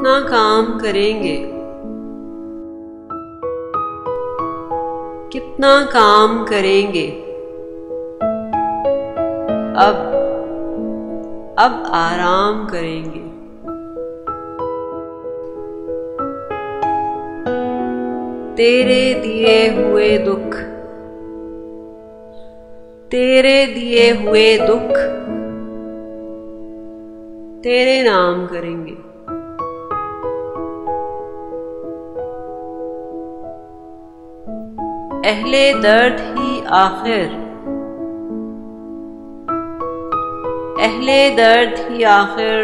कितना काम करेंगे, कितना काम करेंगे। अब आराम करेंगे। तेरे दिए हुए दुख, तेरे दिए हुए दुख तेरे नाम करेंगे। अहले दर्द ही आखिर, अहले दर्द ही आखिर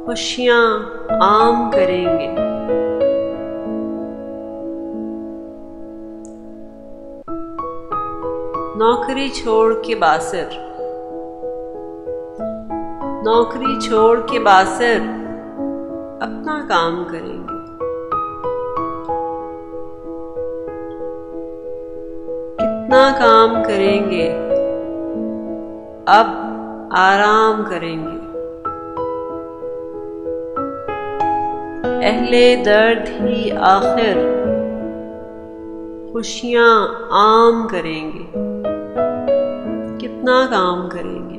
खुशियां आम करेंगे। नौकरी छोड़ के बासिर, नौकरी छोड़ के बासिर अपना काम करेंगे। कितना काम करेंगे, अब आराम करेंगे। अहले दर्द ही आखिर खुशियां आम करेंगे। कितना काम करेंगे।